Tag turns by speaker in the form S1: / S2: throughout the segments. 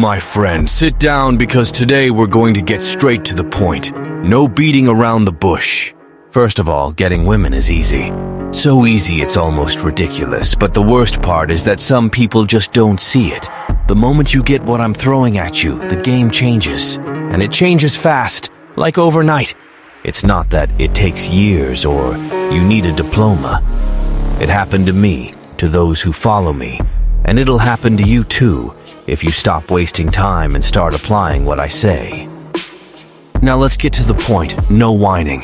S1: my friend, sit down because today we're going to get straight to the point. No beating around the bush. First of all, getting women is easy. So easy it's almost ridiculous, but the worst part is that some people just don't see it. The moment you get what I'm throwing at you, the game changes. And it changes fast, like overnight. It's not that it takes years or you need a diploma. It happened to me, to those who follow me, and it'll happen to you too, if you stop wasting time and start applying what I say. Now let's get to the point, no whining.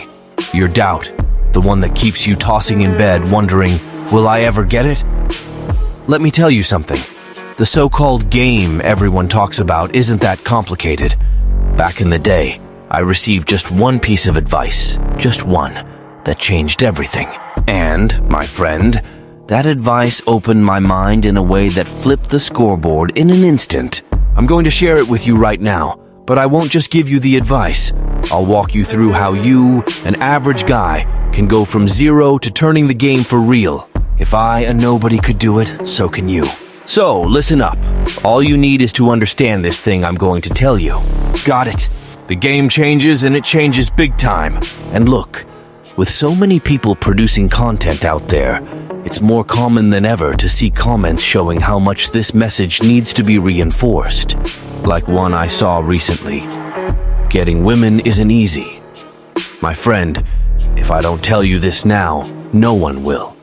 S1: Your doubt, the one that keeps you tossing in bed wondering, will I ever get it? Let me tell you something. The so-called game everyone talks about isn't that complicated. Back in the day, I received just one piece of advice, just one, that changed everything. And, my friend, that advice opened my mind in a way that flipped the scoreboard in an instant. I'm going to share it with you right now, but I won't just give you the advice. I'll walk you through how you, an average guy, can go from zero to turning the game for real. If I, a nobody, could do it, so can you. So, listen up. All you need is to understand this thing I'm going to tell you. Got it? The game changes and it changes big time. And look, with so many people producing content out there, it's more common than ever to see comments showing how much this message needs to be reinforced. Like one I saw recently. Getting women isn't easy. My friend, if I don't tell you this now, no one will.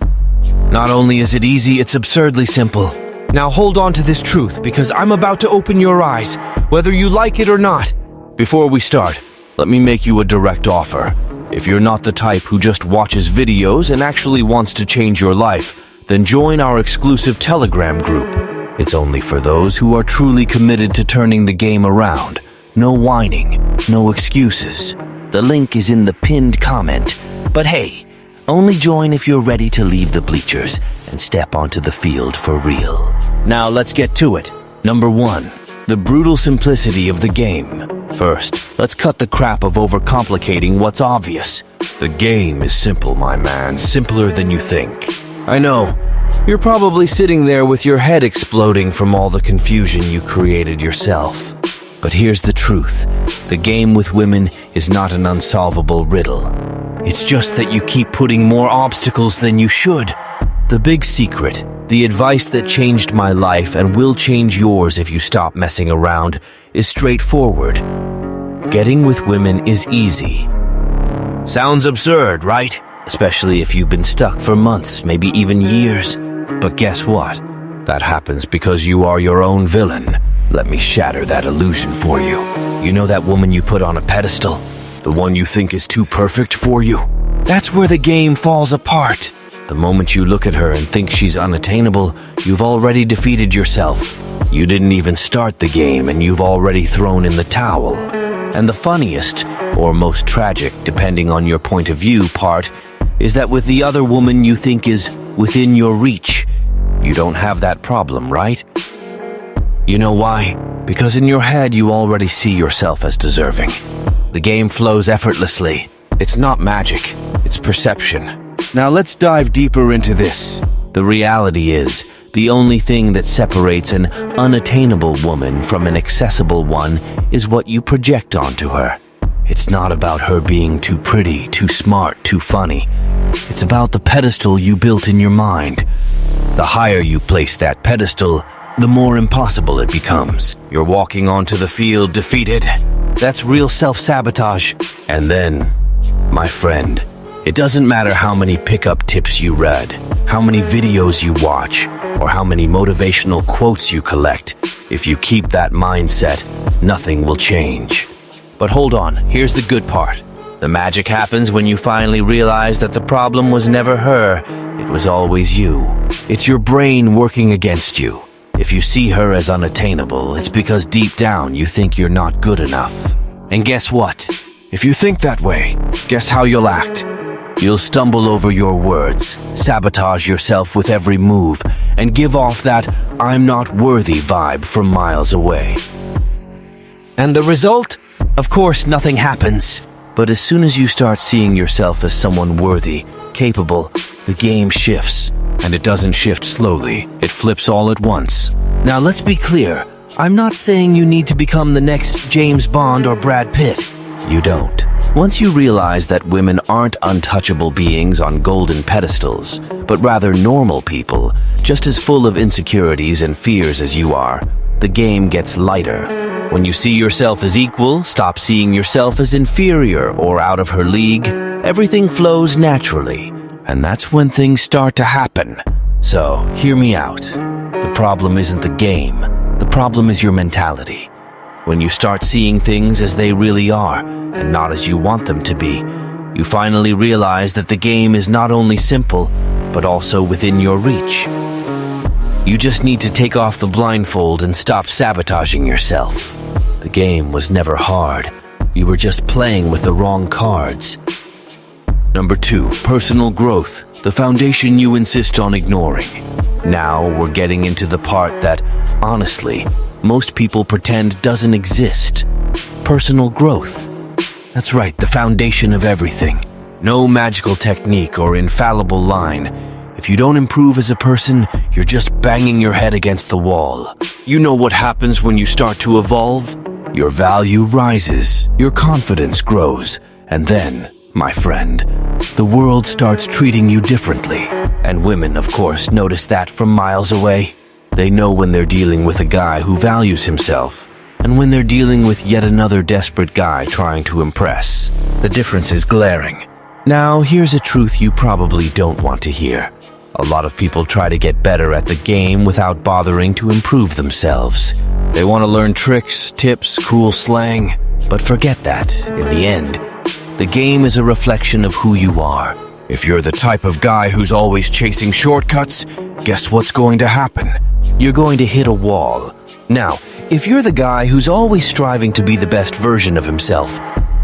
S1: Not only is it easy, it's absurdly simple. Now hold on to this truth because I'm about to open your eyes, whether you like it or not. Before we start, let me make you a direct offer. If you're not the type who just watches videos and actually wants to change your life, then join our exclusive Telegram group. It's only for those who are truly committed to turning the game around. No whining, no excuses. The link is in the pinned comment. But hey, only join if you're ready to leave the bleachers and step onto the field for real. Now let's get to it. Number 1, the brutal simplicity of the game. First, let's cut the crap of overcomplicating what's obvious. The game is simple, my man, simpler than you think. I know, you're probably sitting there with your head exploding from all the confusion you created yourself. But here's the truth. The game with women is not an unsolvable riddle. It's just that you keep putting more obstacles than you should. The big secret, the advice that changed my life and will change yours if you stop messing around, is straightforward. Getting with women is easy. Sounds absurd, right? Especially if you've been stuck for months, maybe even years. But guess what? That happens because you are your own villain. Let me shatter that illusion for you. You know that woman you put on a pedestal? The one you think is too perfect for you? That's where the game falls apart. The moment you look at her and think she's unattainable, you've already defeated yourself. You didn't even start the game and you've already thrown in the towel. And the funniest, or most tragic, depending on your point of view, part, is that with the other woman you think is within your reach, you don't have that problem, right? You know why? Because in your head you already see yourself as deserving. The game flows effortlessly. It's not magic, it's perception. Now let's dive deeper into this. The reality is, the only thing that separates an unattainable woman from an accessible one is what you project onto her. It's not about her being too pretty, too smart, too funny. It's about the pedestal you built in your mind. The higher you place that pedestal, the more impossible it becomes. You're walking onto the field defeated. That's real self-sabotage. And then, my friend, it doesn't matter how many pickup tips you read, how many videos you watch, or how many motivational quotes you collect. If you keep that mindset, nothing will change. But hold on, here's the good part. The magic happens when you finally realize that the problem was never her, it was always you. It's your brain working against you. If you see her as unattainable, it's because deep down you think you're not good enough. And guess what? If you think that way, guess how you'll act? You'll stumble over your words, sabotage yourself with every move, and give off that "I'm not worthy" vibe from miles away. And the result? Of course, nothing happens. But as soon as you start seeing yourself as someone worthy, capable, the game shifts. And it doesn't shift slowly, it flips all at once. Now let's be clear, I'm not saying you need to become the next James Bond or Brad Pitt. You don't. Once you realize that women aren't untouchable beings on golden pedestals, but rather normal people, just as full of insecurities and fears as you are, the game gets lighter. When you see yourself as equal, stop seeing yourself as inferior or out of her league, everything flows naturally, and that's when things start to happen. So, hear me out. The problem isn't the game. The problem is your mentality. When you start seeing things as they really are, and not as you want them to be, you finally realize that the game is not only simple, but also within your reach. You just need to take off the blindfold and stop sabotaging yourself. The game was never hard. You were just playing with the wrong cards. Number 2, personal growth, the foundation you insist on ignoring. Now we're getting into the part that, honestly, most people pretend doesn't exist. Personal growth. That's right, the foundation of everything. No magical technique or infallible line. If you don't improve as a person, you're just banging your head against the wall. You know what happens when you start to evolve? Your value rises, your confidence grows, and then, my friend, the world starts treating you differently. And women, of course, notice that from miles away. They know when they're dealing with a guy who values himself, and when they're dealing with yet another desperate guy trying to impress. The difference is glaring. Now, here's a truth you probably don't want to hear. A lot of people try to get better at the game without bothering to improve themselves. They want to learn tricks, tips, cool slang, but forget that, in the end. The game is a reflection of who you are. If you're the type of guy who's always chasing shortcuts, guess what's going to happen? You're going to hit a wall. Now, if you're the guy who's always striving to be the best version of himself,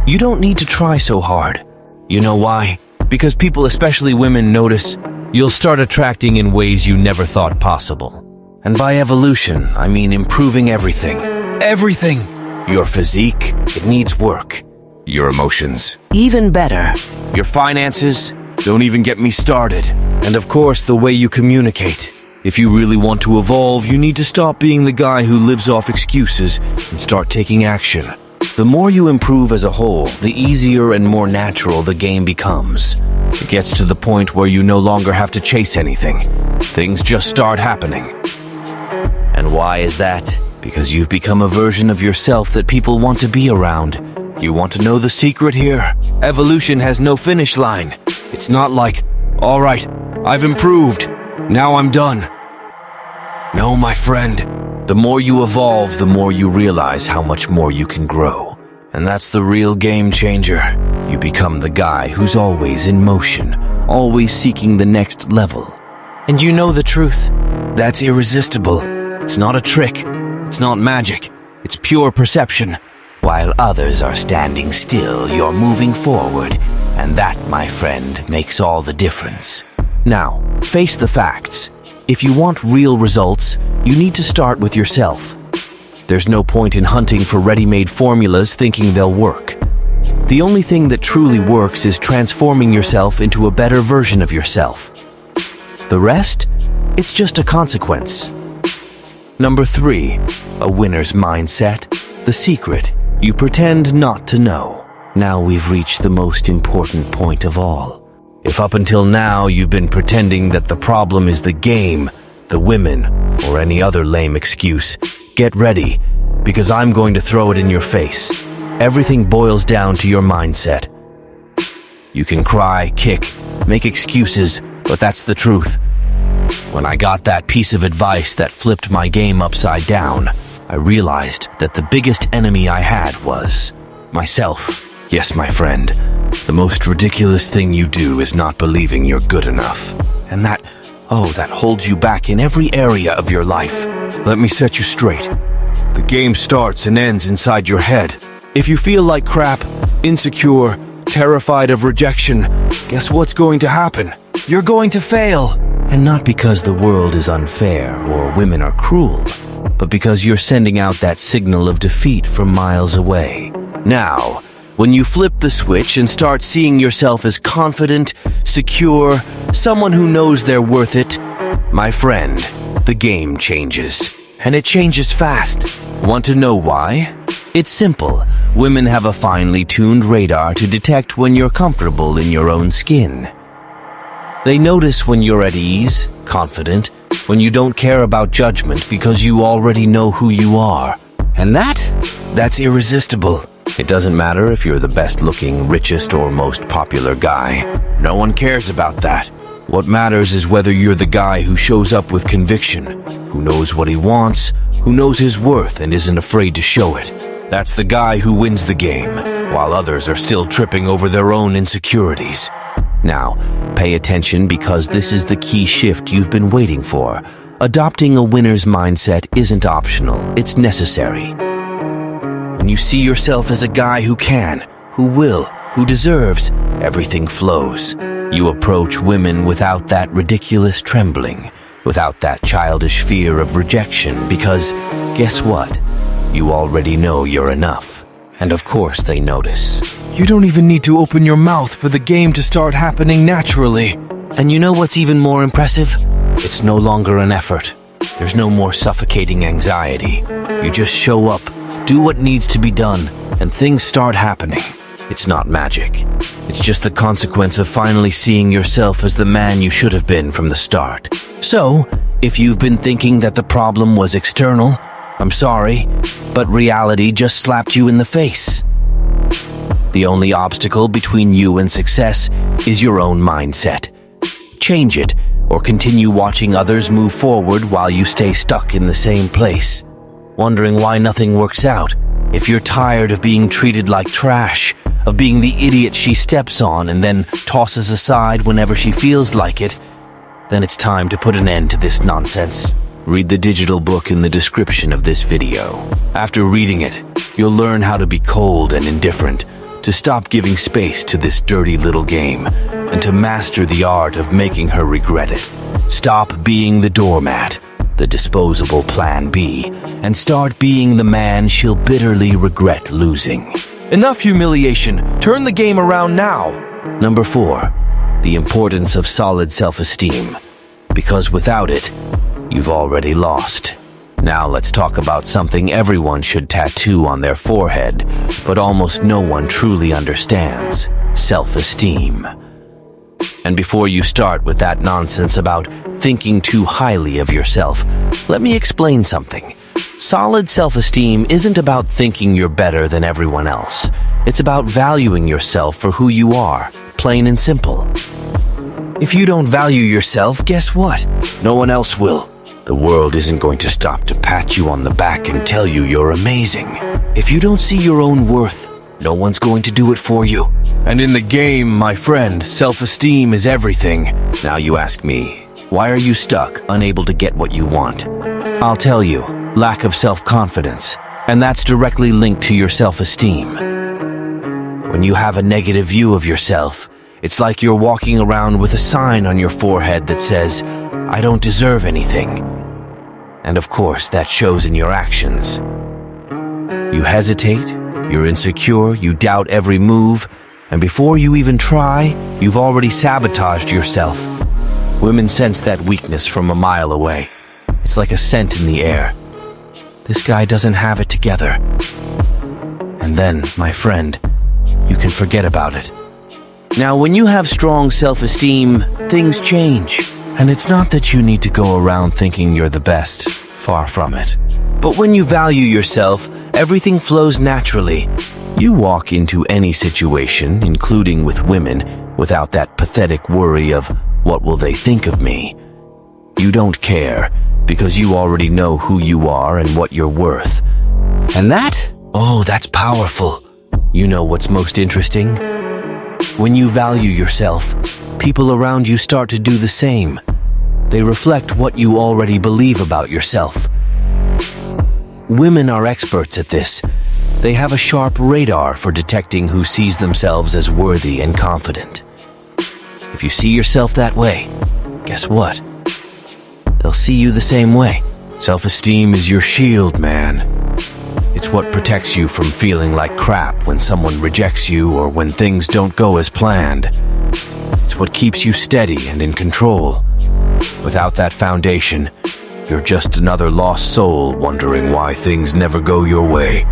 S1: you don't need to try so hard. You know why? Because people, especially women, notice you'll start attracting in ways you never thought possible. And by evolution, I mean improving everything. Everything! Your physique, it needs work. Your emotions, even better. Your finances, don't even get me started. And of course, the way you communicate. If you really want to evolve, you need to stop being the guy who lives off excuses and start taking action. The more you improve as a whole, the easier and more natural the game becomes. It gets to the point where you no longer have to chase anything. Things just start happening. And why is that? Because you've become a version of yourself that people want to be around. You want to know the secret here? Evolution has no finish line. It's not like, all right, I've improved. Now I'm done. No, my friend. The more you evolve, the more you realize how much more you can grow. And that's the real game changer. You become the guy who's always in motion, always seeking the next level. And you know the truth. That's irresistible. It's not a trick. It's not magic. It's pure perception. While others are standing still, you're moving forward. And that, my friend, makes all the difference. Now, face the facts. If you want real results, you need to start with yourself. There's no point in hunting for ready-made formulas thinking they'll work. The only thing that truly works is transforming yourself into a better version of yourself. The rest? It's just a consequence. Number 3, a winner's mindset. The secret, you pretend not to know. Now we've reached the most important point of all. If up until now you've been pretending that the problem is the game, the women, or any other lame excuse, get ready, because I'm going to throw it in your face. Everything boils down to your mindset. You can cry, kick, make excuses, but that's the truth. When I got that piece of advice that flipped my game upside down, I realized that the biggest enemy I had was myself. Yes, my friend, the most ridiculous thing you do is not believing you're good enough. And that holds you back in every area of your life. Let me set you straight. The game starts and ends inside your head. If you feel like crap, insecure, terrified of rejection, guess what's going to happen? You're going to fail. And not because the world is unfair or women are cruel, but because you're sending out that signal of defeat from miles away. Now, when you flip the switch and start seeing yourself as confident, secure, someone who knows they're worth it, my friend, the game changes. and it changes fast. Want to know why? It's simple. Women have a finely tuned radar to detect when you're comfortable in your own skin. They notice when you're at ease, confident, when you don't care about judgment because you already know who you are. And that's irresistible. It doesn't matter if you're the best looking, richest, or most popular guy. No one cares about that. What matters is whether you're the guy who shows up with conviction, who knows what he wants, who knows his worth and isn't afraid to show it. That's the guy who wins the game, while others are still tripping over their own insecurities. Now, pay attention because this is the key shift you've been waiting for. Adopting a winner's mindset isn't optional, it's necessary. When you see yourself as a guy who can, who will, who deserves, everything flows. You approach women without that ridiculous trembling, without that childish fear of rejection, because guess what? You already know you're enough. And of course they notice. You don't even need to open your mouth for the game to start happening naturally. And you know what's even more impressive? It's no longer an effort. There's no more suffocating anxiety. You just show up, do what needs to be done, and things start happening. It's not magic. It's just the consequence of finally seeing yourself as the man you should have been from the start. So, if you've been thinking that the problem was external, I'm sorry, but reality just slapped you in the face. The only obstacle between you and success is your own mindset. Change it, or continue watching others move forward while you stay stuck in the same place, wondering why nothing works out. If you're tired of being treated like trash, of being the idiot she steps on and then tosses aside whenever she feels like it, then it's time to put an end to this nonsense. Read the digital book in the description of this video. After reading it, you'll learn how to be cold and indifferent, to stop giving space to this dirty little game, and to master the art of making her regret it. Stop being the doormat, the disposable plan B, and start being the man she'll bitterly regret losing. Enough humiliation. Turn the game around now. Number 4, the importance of solid self-esteem. Because without it, you've already lost. Now let's talk about something everyone should tattoo on their forehead, but almost no one truly understands: self-esteem. And before you start with that nonsense about thinking too highly of yourself, let me explain something. Solid self-esteem isn't about thinking you're better than everyone else. It's about valuing yourself for who you are, plain and simple. If you don't value yourself, guess what? No one else will. The world isn't going to stop to pat you on the back and tell you you're amazing. If you don't see your own worth, no one's going to do it for you. And in the game, my friend, self-esteem is everything. Now you ask me, why are you stuck, unable to get what you want? I'll tell you, lack of self-confidence. And that's directly linked to your self-esteem. When you have a negative view of yourself, it's like you're walking around with a sign on your forehead that says, "I don't deserve anything." And of course, that shows in your actions. You hesitate, you're insecure, you doubt every move, and before you even try, you've already sabotaged yourself. Women sense that weakness from a mile away. It's like a scent in the air. This guy doesn't have it together. And then, my friend, you can forget about it. Now, when you have strong self-esteem, things change. And it's not that you need to go around thinking you're the best. Far from it. But when you value yourself, everything flows naturally. You walk into any situation, including with women, without that pathetic worry of, what will they think of me? You don't care, because you already know who you are and what you're worth. And that's powerful. You know what's most interesting? When you value yourself, people around you start to do the same. They reflect what you already believe about yourself. Women are experts at this. They have a sharp radar for detecting who sees themselves as worthy and confident. If you see yourself that way, guess what? They'll see you the same way. Self-esteem is your shield, man. It's what protects you from feeling like crap when someone rejects you or when things don't go as planned. It's what keeps you steady and in control. Without that foundation, You're just another lost soul wondering why things never go your way.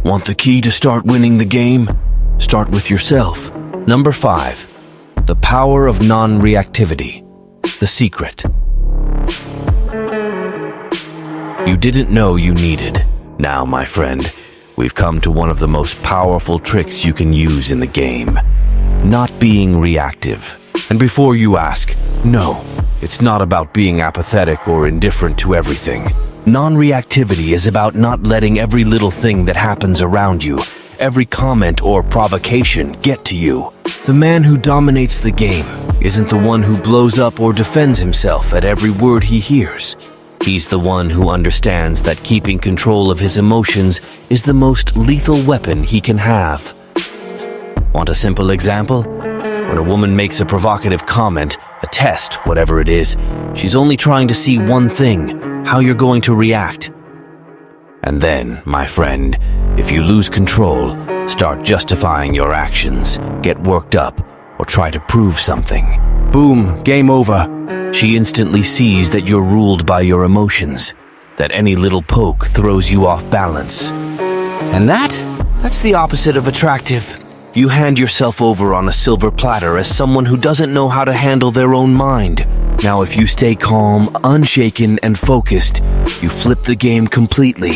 S1: Want the key to start winning the game? Start with yourself. Number 5. The power of non-reactivity. The secret. You didn't know you needed. Now, my friend, we've come to one of the most powerful tricks you can use in the game. Not being reactive. And before you ask, no, it's not about being apathetic or indifferent to everything. Non-reactivity is about not letting every little thing that happens around you, every comment or provocation, get to you. The man who dominates the game isn't the one who blows up or defends himself at every word he hears. He's the one who understands that keeping control of his emotions is the most lethal weapon he can have. Want a simple example? When a woman makes a provocative comment, a test, whatever it is, she's only trying to see one thing: how you're going to react. And then, my friend, if you lose control, start justifying your actions, get worked up, or try to prove something. Boom, game over. She instantly sees that you're ruled by your emotions, that any little poke throws you off balance. And that's the opposite of attractive. You hand yourself over on a silver platter as someone who doesn't know how to handle their own mind. Now, if you stay calm, unshaken, and focused, you flip the game completely.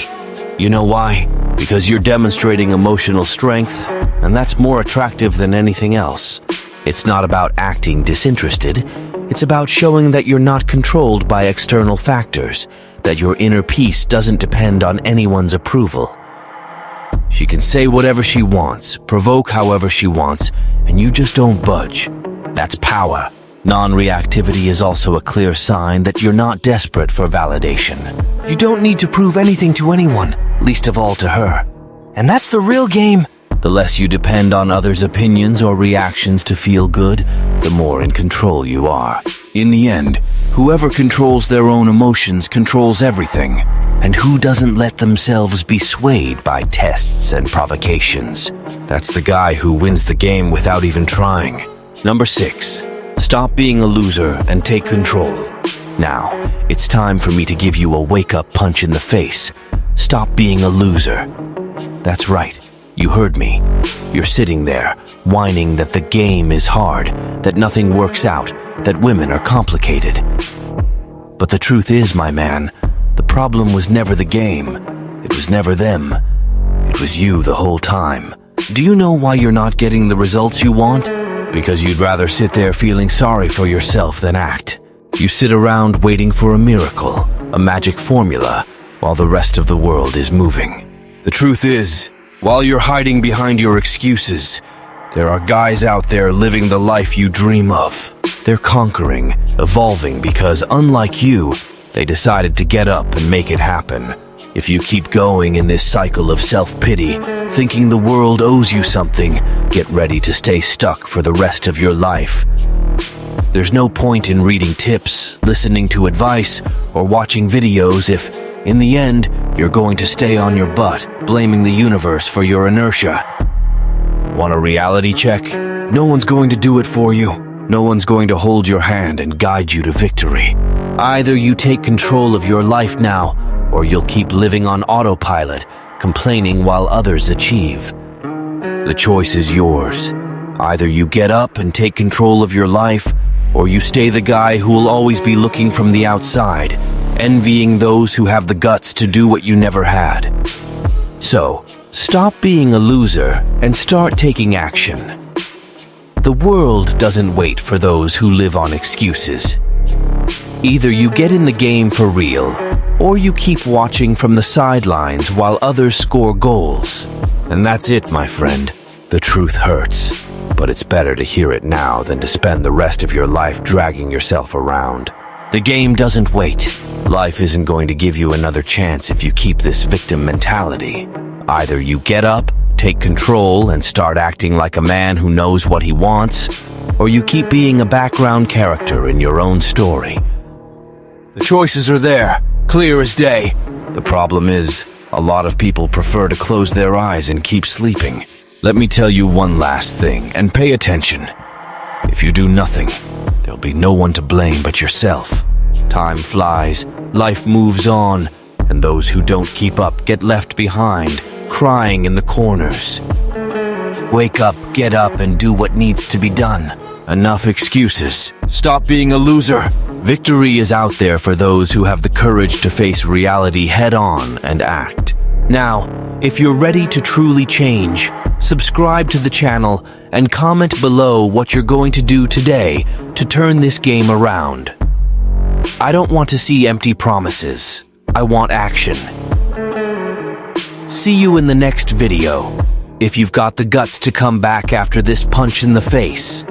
S1: You know why? Because you're demonstrating emotional strength, and that's more attractive than anything else. It's not about acting disinterested. It's about showing that you're not controlled by external factors, that your inner peace doesn't depend on anyone's approval. She can say whatever she wants, provoke however she wants, and you just don't budge. That's power. Non-reactivity is also a clear sign that you're not desperate for validation. You don't need to prove anything to anyone, least of all to her. And that's the real game. The less you depend on others' opinions or reactions to feel good, the more in control you are. In the end, whoever controls their own emotions controls everything. And who doesn't let themselves be swayed by tests and provocations? That's the guy who wins the game without even trying. Number 6. Stop being a loser and take control. Now, it's time for me to give you a wake-up punch in the face. Stop being a loser. That's right. You heard me. You're sitting there, whining that the game is hard, that nothing works out, that women are complicated. But the truth is, my man, the problem was never the game. It was never them. It was you the whole time. Do you know why you're not getting the results you want? Because you'd rather sit there feeling sorry for yourself than act. You sit around waiting for a miracle, a magic formula, while the rest of the world is moving. The truth is, while you're hiding behind your excuses, there are guys out there living the life you dream of. They're conquering, evolving because, unlike you, they decided to get up and make it happen. If you keep going in this cycle of self-pity, thinking the world owes you something, get ready to stay stuck for the rest of your life. There's no point in reading tips, listening to advice, or watching videos if, in the end, you're going to stay on your butt, blaming the universe for your inertia. Want a reality check? No one's going to do it for you. No one's going to hold your hand and guide you to victory. Either you take control of your life now, or you'll keep living on autopilot, complaining while others achieve. The choice is yours. Either you get up and take control of your life, or you stay the guy who will always be looking from the outside, envying those who have the guts to do what you never had. So, stop being a loser and start taking action. The world doesn't wait for those who live on excuses. Either you get in the game for real, or you keep watching from the sidelines while others score goals. And that's it, my friend. The truth hurts, but it's better to hear it now than to spend the rest of your life dragging yourself around. The game doesn't wait. Life isn't going to give you another chance if you keep this victim mentality. Either you get up, take control, and start acting like a man who knows what he wants, or you keep being a background character in your own story. The choices are there, clear as day. The problem is, a lot of people prefer to close their eyes and keep sleeping. Let me tell you one last thing, and pay attention. If you do nothing, there'll be no one to blame but yourself. Time flies, Life moves on, and those who don't keep up get left behind, crying in the corners. Wake up, get up, and do what needs to be done. Enough excuses. Stop being a loser. Victory is out there for those who have the courage to face reality head-on and act. Now, if you're ready to truly change, subscribe to the channel and comment below what you're going to do today to turn this game around. I don't want to see empty promises. I want action. See you in the next video, if you've got the guts to come back after this punch in the face.